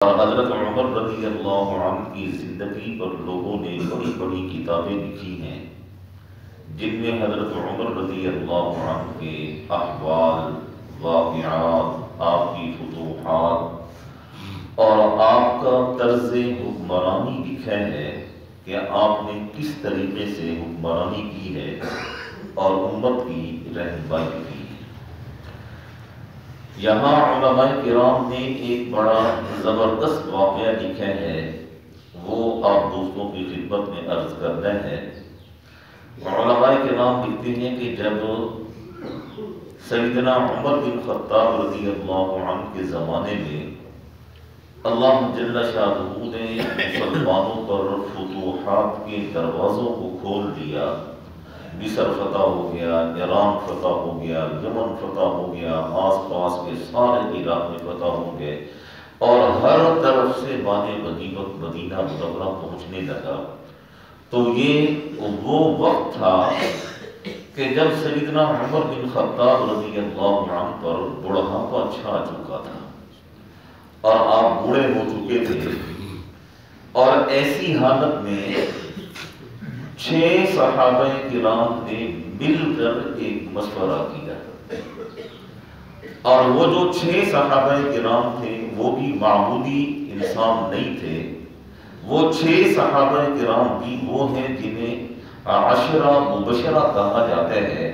حضرت عمر رضی اللہ عنہ کی زندگی پر لوگوں نے بڑی بڑی کتابیں لکھی ہیں، جن میں حضرت عمر رضی اللہ عنہ کے احوال، واقعات، آپ کی فتوحات اور آپ کا طرز حکمرانی لکھا ہے کہ آپ نے کس طریقے سے حکمرانی کی ہے اور امت کی رہنمائی کی ہے۔ یہاں علماء کرام نے ایک بڑا زبردست واقعہ لکھا ہے، وہ آپ دوستوں کی خدمت میں عرض کرنا ہے۔ علماء کرام لکھتے ہیں کہ جب سیدنا عمر بن خطاب رضی اللہ عنہ کے زمانے میں اللہ جل شانہ نے مسلمانوں پر فتوحات کے دروازوں کو کھول دیا، مصر فتح ہو گیا، ایران فتح ہو گیا، یمن فتح ہو گیا، آس پاس کے سارے علاقے فتح ہو گئے اور ہر طرف سے مال غنیمت مدینہ منورہ پہنچنے لگا۔ تو یہ وہ وقت تھا کہ جب سیدنا عمر بن خطاب رضی اللہ عنہ پر بڑھاپا چھا چکا تھا اور آپ بوڑھے ہو چکے تھے، اور ایسی حالت میں 6 صحابہ کرام نے مل کر ایک مشورہ کیا، اور وہ جو 6 صحابہ کرام تھے وہ بھی معمولی انسان نہیں تھے۔ وہ 6 صحابہ کرام بھی وہ ہیں جنہیں عشرہ مبشرہ کہا جاتا ہے،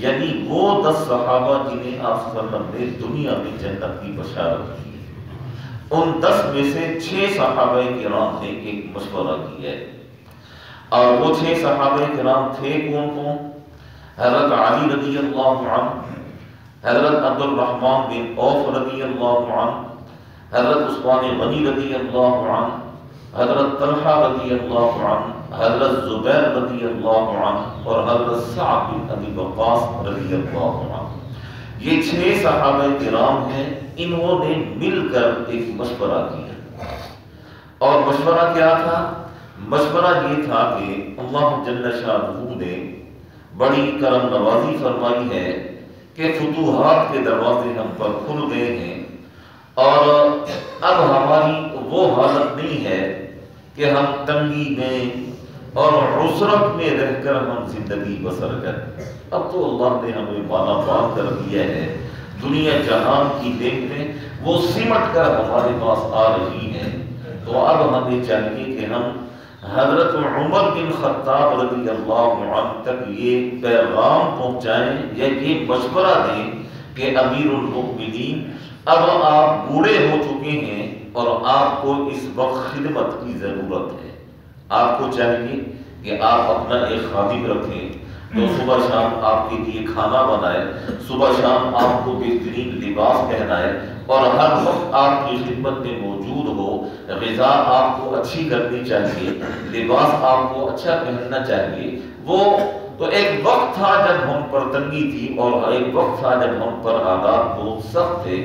یعنی وہ 10 صحابہ جنہیں آپ صلی اللہ علیہ وسلم نے دنیا میں جنت کی بشارت کی۔ ان 10 میں سے 6 صحابہ کرام نے ایک مشورہ کیا ہے، اور وہ 6 صحابہ کرام تھے کون کون؟ حضرت علی رضی اللہ عنہ، حضرت عبد الرحمن بن عوف رضی اللہ عنہ، حضرت عثمان غنی رضی اللہ عنہ، حضرت طلحہ رضی اللہ عنہ، حضرت زبیر رضی اللہ عنہ اور حضرت سعد بن ابی وقاص رضی اللہ عنہ۔ یہ 6 صحابہ کرام ہیں، انہوں نے مل کر ایک مشورہ کیا، اور مشورہ کیا تھا؟ مشورہ یہ تھا کہ اللہ جل شانہ نے بڑی کرم نوازی فرمائی ہے کہ فتوحات کے دروازے ہم پر کھل گئے ہیں، اور اب ہماری وہ حالت نہیں ہے کہ ہم تنگی میں اور عسرت میں رہ کر ہم زندگی بسر کریں۔ اب تو اللہ نے ہمیں مالا مال کر دیا ہے، دنیا جہان کی نعمتیں وہ سمٹ کر ہمارے پاس آ رہی ہیں، تو اب ہمیں چاہیے کہ ہم حضرت عمر بن خطاب رضی اللہ عنہ تک یہ پیغام پہنچائیں یا یہ مشورہ دیں کہ امیر المؤمنین اب آپ بوڑھے ہو چکے ہیں اور آپ کو اس وقت خدمت کی ضرورت ہے۔ آپ کو چاہیے کہ آپ اپنا ایک خادم رکھیں جو صبح شام آپ کے لیے کھانا بنائے، صبح شام آپ کو بہترین لباس پہنائے اور ہر وقت آپ کی خدمت میں موجود ہو۔ غذا آپ کو اچھی کرنی چاہیے، لباس آپ کو اچھا پہننا چاہیے۔ وہ تو ایک وقت تھا جب ہم پر تنگی تھی، اور ایک وقت تھا جب ہم پر حالات بہت سخت تھے،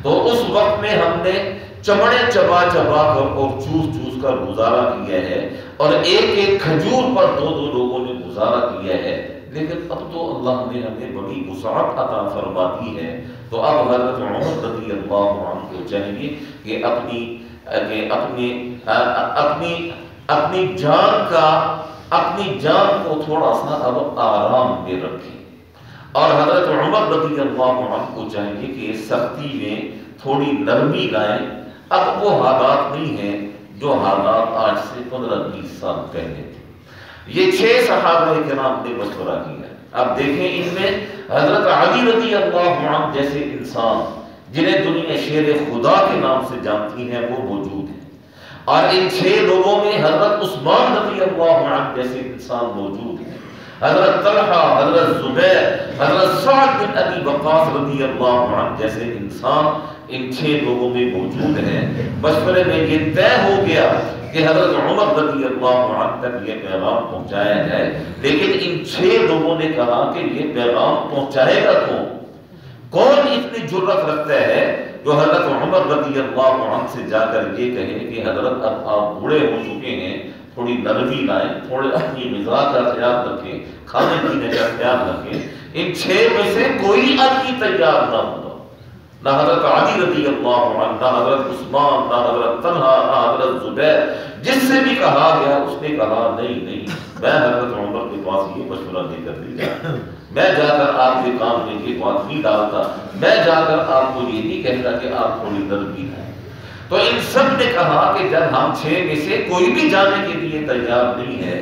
تو اس وقت میں ہم نے چمڑے چبا چبا کر اور چوس چوس کر گزارا کیا ہے، اور ایک ایک کھجور پر 2 لوگوں نے گزارا کیا ہے۔ لیکن اب تو اللہ نے ہمیں بڑی وسعت عطا فرما دی ہے، تو اب حضرت عمر رضی اللہ عنہ کو چاہیے کہ اپنی جان کو تھوڑا سا اب آرام میں رکھیں، اور حضرت عمر رضی اللہ عنہ کو چاہیے کہ سختی میں تھوڑی نرمی لائیں۔ اب وہ حالات نہیں ہیں جو حالات آج سے 15-20 سال پہلے تھے۔ یہ 6 صحابہ کرام نے مشورہ کیا۔ اب دیکھیں ان میں حضرت علی رضی اللہ عنہ جیسے انسان جنہیں دنیا شیر خدا کے نام سے جانتی ہے وہ موجود ہیں، اور ان 6 لوگوں میں حضرت عثمان رضی اللہ عنہ جیسے انسان موجود ہیں، حضرت طلحہ، حضرت زبیر، حضرت سعد بن ابی وقاص رضی اللہ عنہ جیسے انسان ان 6 لوگوں میں موجود ہیں۔ مشورے میں یہ طے ہو گیا کہ حضرت عمر رضی اللہ عنہ تک یہ پیغام پہنچایا جائے، لیکن ان 6 لوگوں نے کہا کہ یہ پیغام پہنچائے گا کون اتنی جرأت رکھتا ہے جو حضرت عمر رضی اللہ عنہ سے جا کر یہ کہے کہ حضرت اب آپ بوڑھے ہو چکے ہیں، تھوڑی نرمی لائیں، تھوڑے اپنی غذا کا خیال رکھیں، کھانے پینے کا خیال رکھیں۔ ان 6 میں سے کوئی آدمی تیار نہ ہوا، نہ حضرت علی رضی اللہ عنہ، نہ حضرت عثمان، نہ حضرت طلحہ، نہ حضرت زبیر، جس سے بھی کہا گیا اس نے کہا نہیں میں حضرت عمر کے پاس یہ مشورہ دے کر نہیں جاتا، میں جا کر آپ کے کام میں یہ بات نہیں ڈالتا، میں جا کر آپ کو یہ نہیں کہتا کہ آپ تھوڑی نرمی ہے۔ تو ان سب نے کہا کہ جب ہم 6 میں سے کوئی بھی جانے کے لیے تیار نہیں ہے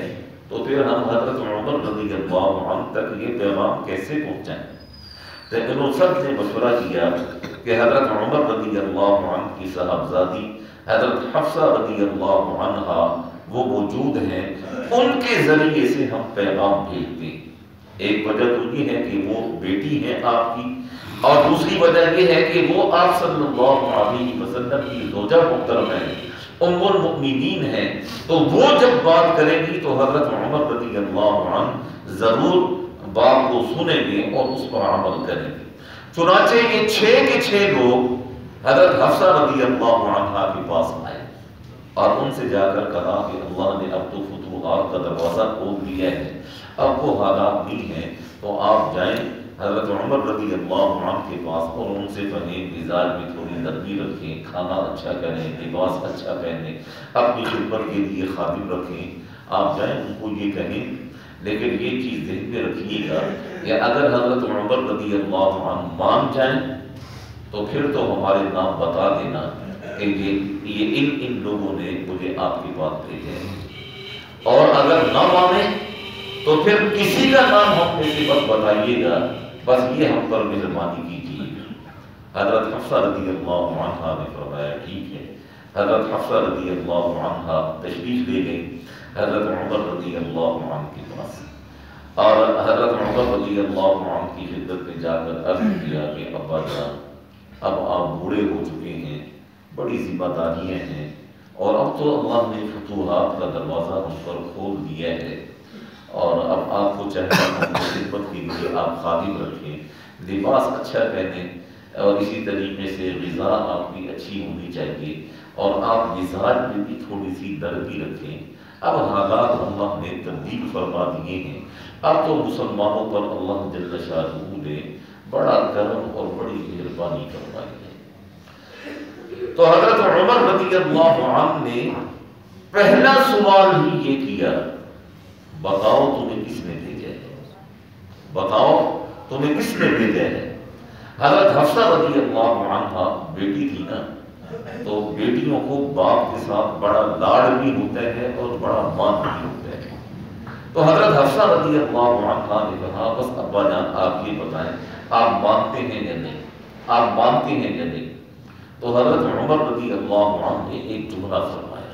تو پھر ہم حضرت عمر رضی اللہ عنہ تک یہ پیغام کیسے پہنچائیں؟ تو انہوں سب نے مشورہ کیا کہ حضرت عمر رضی اللہ عنہ کی صاحبزادی حضرت حفصہ رضی اللہ عنہا وہ موجود ہیں، ان کے ذریعے سے ہم پیغام بھیجتے ہیں۔ ایک وجہ تو یہ ہے کہ وہ بیٹی ہے آپ کی، اور دوسری وجہ یہ ہے کہ وہ آپ صلی اللہ علیہ وسلم کی زوجہ محترمہ ہیں، ام المؤمنین ہیں، تو وہ جب بات کریں گی تو حضرت عمر رضی اللہ عنہ ضرور بات کو سنیں گے اور اس پر عمل کریں گے۔ چنانچہ یہ 6 کے 6 لوگ حضرت حفصہ رضی اللہ عنہا کے پاس آئے اور ان سے جا کر کہا کہ اللہ نے اب تو فتوحات کا دروازہ کھول دیا ہے، اب وہ حالات نہیں ہیں، تو آپ جائیں حضرت عمر رضی اللہ عنہ کے پاس اور ان سے کہیں مزاج میں تھوڑی نرمی رکھیں، کھانا اچھا کریں، لباس اچھا پہنیں، اپنی خدمت کے لیے خادم رکھیں۔ آپ جائیں ان کو یہ کہیں، لیکن یہ چیز ذہن میں رکھیے گا کہ اگر حضرت عمر رضی اللہ عنہ مان جائیں تو پھر تو ہمارے نام بتا دینا کہ یہ ان لوگوں نے مجھے آپ کے پاس بھیجے ہیں، اور اگر نہ مانے تو پھر کسی کا نام ہم میں سے بس بتائیے گا، بس یہ ہم پر مہربانی کیجیے۔ حضرت حفصہ رضی اللہ عنہا نے فرمایا ٹھیک ہے۔ حضرت حفصہ رضی اللہ عنہا تشریف لے گئی حضرت عمر رضی اللہ عنہ کے پاس، اور حضرت عمر رضی اللہ عنہ کی خدمت میں جا کر عرض کیا کہ ابا جان اب آپ بوڑھے ہو چکے ہیں، بڑی ذمہ داریاں ہیں، اور اب تو اللہ نے فتوحات کا دروازہ ہم پر کھول دیا ہے، اور اب آپ کو چاہیے کہ خدمت کے لیے آپ خادم رکھیں، لباس اچھا پہنیں، اور اسی طریقے سے غذا آپ کی اچھی ہونی چاہیے، اور آپ مزاج میں بھی تھوڑی سی نرمی رکھیں۔ اب حالات اللہ نے تبدیل فرما دیے ہیں، اب تو مسلمانوں پر اللہ جل شانہ نے بڑا کرم اور بڑی مہربانی فرمائی ہے۔ تو حضرت عمر رضی اللہ عنہ نے پہلا سوال ہی یہ کیا، بتاؤ تمہیں کس نے بھیجا ہے، بتاؤ تمہیں کس نے بھیجا ہے۔ حضرت حفصہ رضی اللہ عنہ بیٹی تھی نا، تو بیٹیوں کو باپ کے ساتھ بڑا لاڈ بھی ہوتا ہے اور بڑا مان بھی ہوتا ہے۔ تو حضرت حفصہ رضی اللہ عنہ نے کہا بس ابا جان آپ یہ بتائیں آپ مانتے ہیں یا نہیں، آپ مانتے ہیں یا نہیں۔ تو حضرت عمر رضی اللہ عنہ نے ایک جملہ فرمایا،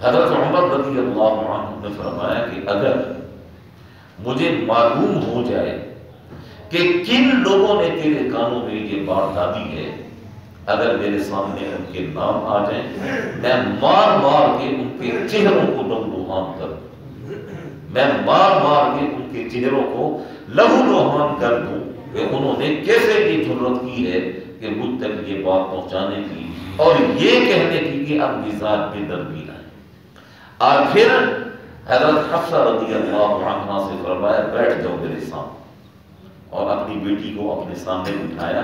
حضرت عمر رضی اللہ عنہ نے فرمایا کہ اگر مجھے معلوم ہو جائے کہ کن لوگوں نے تیرے کانوں میں یہ بات ڈالی ہے، اگر میرے سامنے ان کے نام آ جائیں میں مار مار کے ان کے چہروں کو لہولوہان کر دوں، میں مار مار کے ان کے چہروں کو لہولوہان کر دوں کہ انہوں نے کیسے یہ جرات کی ہے کہ مجھ تک یہ بات پہنچانے کی اور یہ کہنے کی کہ اب مزاج میں نرمی لائیں۔ اور پھر حضرت حفصہ رضی اللہ عنہ سے فرمایا بیٹھ جاؤ میرے سامنے، اور اپنی بیٹی کو اپنے سامنے بٹھایا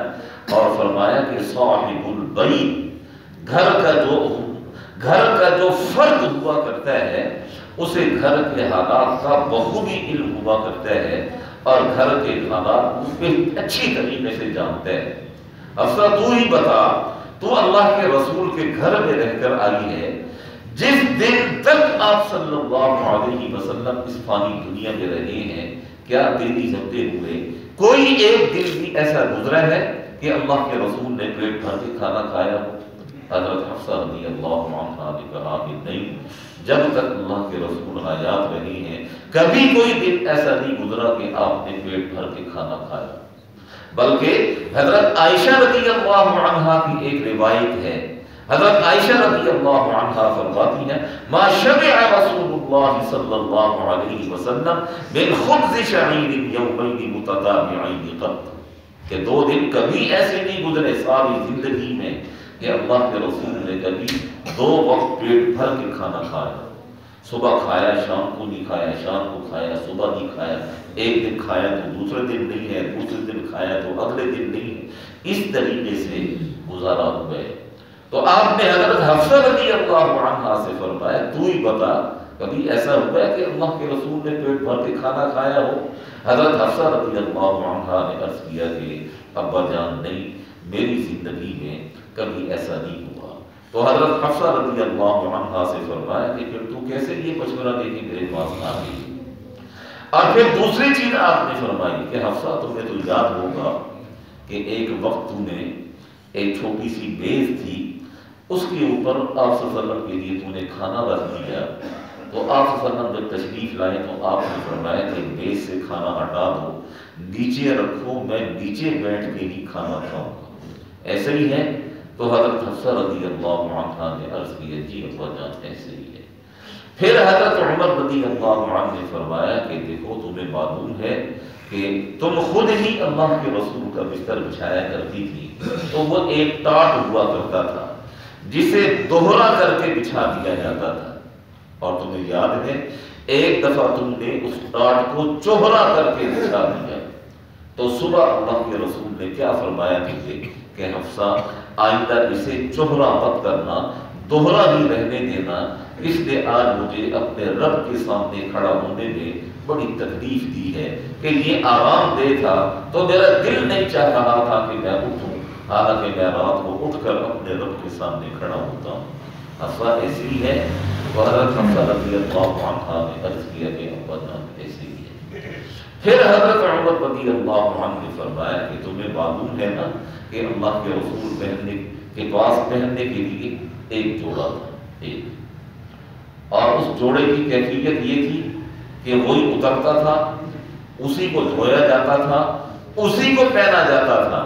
اور فرمایا کہ صاحب البیت، گھر کا جو فرد ہوا کرتا ہے اسے گھر کے حالات کا بخوبی علم ہوا کرتا ہے اور گھر کے حالات اس پہ اچھی طریقے سے جانتا ہے۔ حفصہ تو ہی بتا، تو اللہ کے رسول کے گھر میں رہ کر آئی ہے، جس دن تک آپ صلی اللہ علیہ وسلم اس فانی دنیا میں رہے ہیں، کیا تیری ہوتے ہوئے کوئی ایک دن بھی ایسا گزرا ہے کہ اللہ کے رسول نے پیٹ بھر کے کھانا کھایا ہو؟ حضرت حفصہ رضی اللہ عنہ نے کہا کہ نہیں، جب تک اللہ کے رسول حیات رہے ہیں کبھی کوئی دن ایسا نہیں گزرا کہ آپ نے پیٹ بھر کے کھانا کھایا۔ بلکہ حضرت عائشہ رضی اللہ عنہا کی ایک روایت ہے، حضرت عائشہ رضی اللہ عنہا فرماتی ہیں ما شبع رسول اللہ صلی اللہ علیہ وسلم من خبز شعیر یومین متتابعین قط، کہ 2 دن کبھی ایسے نہیں گزرے ساری زندگی میں کہ اللہ کے رسول نے کبھی 2 وقت پیٹ بھر کے کھانا کھایا۔ صبح کھایا شام کو نہیں کھایا، شام کو کھایا صبح نہیں کھایا، ایک دن کھایا تو دوسرے دن نہیں ہے، دوسرے دن کھایا تو اگلے دن نہیں ہے، اس طریقے سے گزارا ہوئے۔ تو آپ نے حضرت حفصہ رضی اللہ عنہا سے فرمایا تو ہی بتا کبھی ایسا ہوا ہے کہ اللہ کے رسول نے پیٹ بھر کے کھانا کھایا ہو؟ حضرت حفصہ رضی اللہ عنہا نے عرض کیا کہ ابا جان نہیں، میری زندگی میں کبھی ایسا نہیں ہوا۔ تو حضرت حفصہ رضی اللہ عنہا سے فرمایا کہ پھر تو کیسے یہ مشورہ لے کے میرے پاس آ گئی؟ اور پھر دوسری چیز آپ نے فرمائی کہ حفصہ تمہیں تو یاد ہوگا کہ ایک وقت تو نے ایک چھوٹی سی میز تھی، اس کے اوپر آپ صلی اللہ علیہ وسلم کے لیے تو نے کھانا رکھ دیا، تو آپ صلی اللہ علیہ وسلم جب تشریف لائے تو آپ نے فرمایا کہ میز سے کھانا ہٹا دو، نیچے رکھو، میں نیچے بیٹھ کے ہی کھانا کھاؤں گا، ایسے ہی ہے؟ تو حضرت حفصہ رضی اللہ عنہا نے عرض کیا جی ابا جان ایسے ہی ہے۔ پھر حضرت عمر رضی اللہ عنہ نے فرمایا کہ دیکھو تمہیں معلوم ہے کہ تم خود ہی اللہ کے رسول کا بستر بچھایا کرتی تھی، تو وہ ایک ٹاٹ ہوا کرتا تھا جسے دوہرا کر کے بچھا دیا جاتا تھا، اور تمہیں یاد ہے ایک دفعہ تم نے اس ٹاٹ کو چوہرا کر کے بچھا دیا، تو صبح اللہ کے رسول نے کیا فرمایا تھے کہ حفصہ آئندہ اسے چوہرا مت کرنا، دوہرا ہی رہنے دینا، اس نے آج مجھے اپنے رب کے سامنے کھڑا ہونے میں بڑی تکلیف دی ہے کہ یہ آرام دہ تھا تو میرا دل نہیں چاہ رہا تھا کہ میں اٹھوں، حالانکہ میں رات کو اٹھ کر اپنے رب کے سامنے کھڑا ہوتا ہوں۔ حفصہ ایسی ہے؟ تو حضرت حفصہ رضی اللہ عنہ نے عرض کیا کہ ابا جان ایسی ہے۔ پھر حضرت عمر رضی اللہ عنہ نے فرمایا کہ تمہیں معلوم ہے نا کہ اللہ کے رسول پہننے کے پاس پہننے کے لیے ایک جوڑا تھا، ایک، اور اس جوڑے کی کیفیت یہ تھی کہ وہی اترتا تھا، اسی کو دھویا جاتا تھا، اسی کو پہنا جاتا تھا۔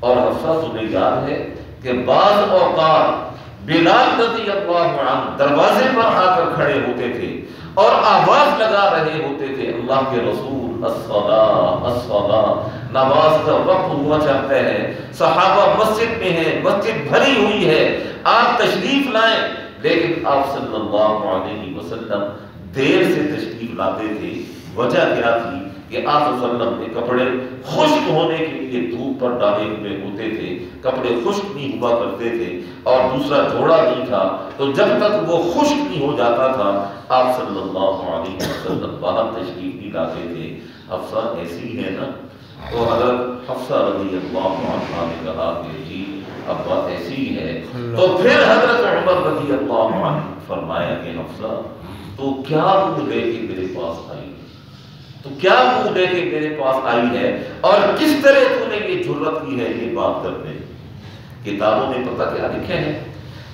اور حفصہ تمہیں یاد ہے کہ بعض اوقات بلال رضی اللہ عنہ دروازے پر آ کر کھڑے ہوتے تھے اور آواز لگا رہے ہوتے تھے اللہ کے رسول الصلاۃ الصلاۃ، نماز کا وقت ہوا چاہتا ہے، صحابہ مسجد میں ہیں، مسجد بھری ہوئی ہے، آپ تشریف لائیں، لیکن آپ صلی اللہ علیہ وسلم دیر سے تشریف لاتے تھے۔ وجہ کیا تھی کہ آپ صلی اللہ علیہ وسلم کے کپڑے خشک ہونے کے لیے دھوپ پر ڈالے ہوئے ہوتے تھے، کپڑے خشک نہیں ہوا کرتے تھے، اور دوسرا جوڑا نہیں تھا، تو جب تک وہ خشک نہیں ہو جاتا تھا آپ صلی اللہ علیہ وسلم باہر تشریف نہیں لاتے تھے۔ حفصہ ایسی ہے نا؟ تو حضرت حفصہ رضی اللہ عنہ نے کہا کہ جی ابا ایسی ہے۔ تو پھر حضرت عمر رضی اللہ عنہ فرمایا کہ حفصہ تو کیا منہ لے کے میرے پاس آئی، تو کیا منہ لے کے میرے پاس آئی ہے، اور کس طرح تو نے یہ جرت کی ہے یہ بات کرنے؟ کتابوں میں پتہ کیا لکھے ہیں؟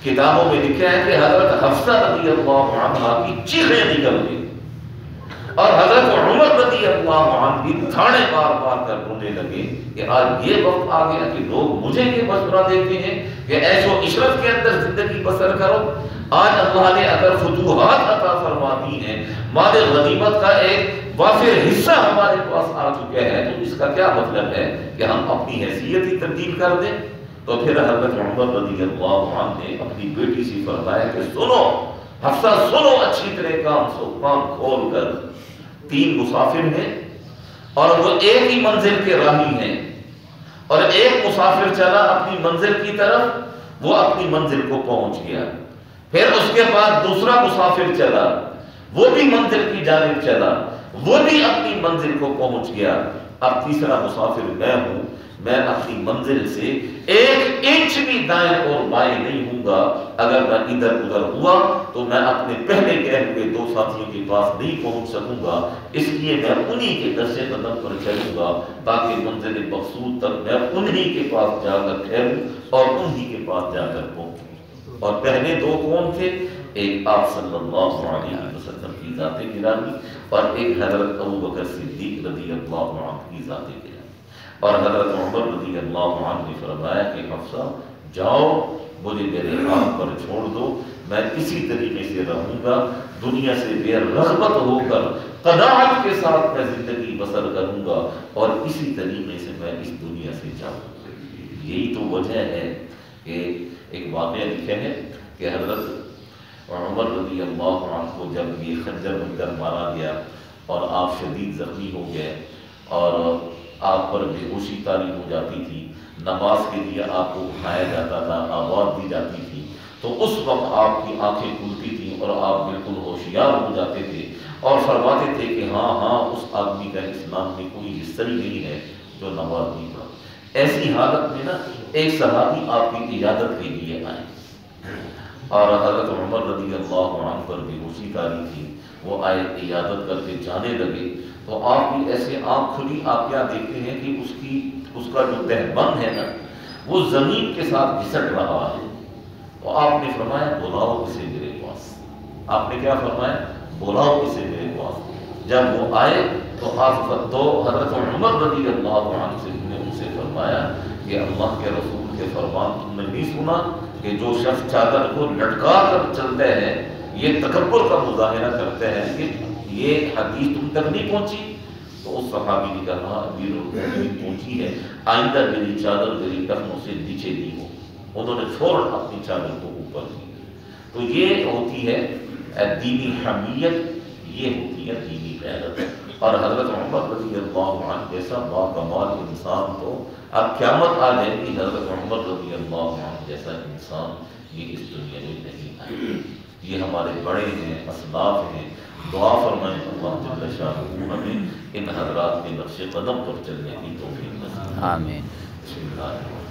کتابوں میں لکھا ہے کہ حضرت حفصہ رضی اللہ عنہ کی چیخیں نکل گئی، اور حضرت عمر رضی اللہ عنہ بھی تھانے بار بار کر رونے لگے کہ آج یہ وقت آ گیا کہ لوگ مجھے یہ مشورہ دیتے ہیں کہ عیش و عشرت کے اندر زندگی بسر کرو۔ آج اللہ نے اگر فتوحات عطا فرما دی ہیں، مال غنیمت کا ایک وافر حصہ ہمارے پاس آ چکا ہے، تو اس کا کیا مطلب ہے کہ ہم اپنی حیثیت ہی تبدیل کر دیں؟ تو پھر حضرت عمر رضی اللہ عنہ نے اپنی بیٹی سے فرمایا کہ سنو حفصہ، سنو اچھی طرح کان کھول کر، تین مسافر ہیں اور وہ ایک ہی منزل کے راہی ہیں، اور ایک مسافر چلا اپنی منزل کی طرف، وہ اپنی منزل کو پہنچ گیا، پھر اس کے بعد دوسرا مسافر چلا، وہ بھی منزل کی جانب چلا، وہ بھی اپنی منزل کو پہنچ گیا، اب تیسرا مسافر میں ہوں، میں اپنی منزل سے ایک انچ بھی دائیں اور بائیں نہیں ہوں گا، اگر میں ادھر ادھر ہوا تو میں اپنے پہلے گئے ہوئے دو ساتھیوں کے پاس نہیں پہنچ سکوں گا، اس لیے میں انہی کے نقش قدم پر چلوں گا تاکہ منزل مقصود تک میں انہی کے پاس جا کر ٹھہروں اور انہی کے پاس جا کر پہنچوں۔ اور پہلے دو کون تھے؟ ایک آپ صلی اللہ علیہ وسلم کی ذات گرامی، اور ایک حضرت ابوبکر صدیق رضی اللہ عنہ کی ذات گرامی۔ اور حضرت عمر رضی اللہ عنہ نے فرمایا کہ حفصہ جاؤ، مجھے میرے ہاتھ پر چھوڑ دو، میں اسی طریقے سے رہوں گا، دنیا سے بے رغبت ہو کر قناعت کے ساتھ میں زندگی بسر کروں گا، اور اسی طریقے سے میں اس دنیا سے جاؤں گا۔ یہی تو وجہ ہے کہ ایک واقعہ لکھے ہے کہ حضرت عمر رضی اللہ عنہ کو جب یہ خنجر بن کر مارا گیا اور آپ شدید زخمی ہو گئے اور آپ پر بے ہوشی طاری ہو جاتی تھی، نماز کے لیے آپ کو اٹھایا جاتا تھا، آواز دی جاتی تھی، تو اس وقت آپ کی آنکھیں کھلتی تھیں اور آپ بالکل ہوشیار ہو جاتے تھے اور فرماتے تھے کہ ہاں ہاں اس آدمی کا اسلام میں کوئی حصہ ہی نہیں ہے جو نماز نہیں پڑھا۔ ایسی حالت میں نا ایک صحابی آپ کی عیادت کے لیے آئے اور حضرت عمر رضی اللہ عنہ پر بے ہوشی طاری تھی، وہ آئے عیادت کر کے جانے لگے تو آپ کی ایسے آنکھ کھلی، آپ کیا دیکھتے ہیں کہ اس کا جو تہبند ہے نا وہ زمین کے ساتھ گھسٹ رہا ہے۔ تو آپ نے فرمایا بلاؤ اسے میرے پاس، آپ نے کیا فرمایا بلاؤ اسے میرے پاس۔ جب وہ آئے تو حضرت عمر رضی اللہ عنہ سے نے ان سے فرمایا کہ اللہ کے رسول کے فرمان تم نے نہیں سنا کہ جو شخص چادر کو لٹکا کر چلتے ہیں یہ تکبر کا مظاہرہ کرتے ہیں کہ یہ حدیث تم تک نہیں پہنچی؟ تو اس صحابی نے کہا امیر المومنین پہنچی ہے، آئندہ میری چادر میری ٹخنوں سے نیچے نہیں ہو۔ انہوں نے فوراً اپنی چادر کو اوپر کی۔ تو یہ ہوتی ہے دینی حمیت، یہ ہوتی ہے دینی غیرت۔ اور حضرت عمر رضی اللہ عنہ جیسا باکمال انسان تو اب قیامت آ جائے گی، حضرت عمر رضی اللہ عنہ جیسا انسان یہ اس دنیا میں نہیں آئے۔ یہ ہمارے بڑے ہیں، اسلاف ہیں، دعا فرمائیں اللہ جل شانہ ہمیں ان حضرات کے نقش قدم پر چلنے کی توفیق نصیب۔ آمین۔ بسم اللہ الرحمن الرحیم۔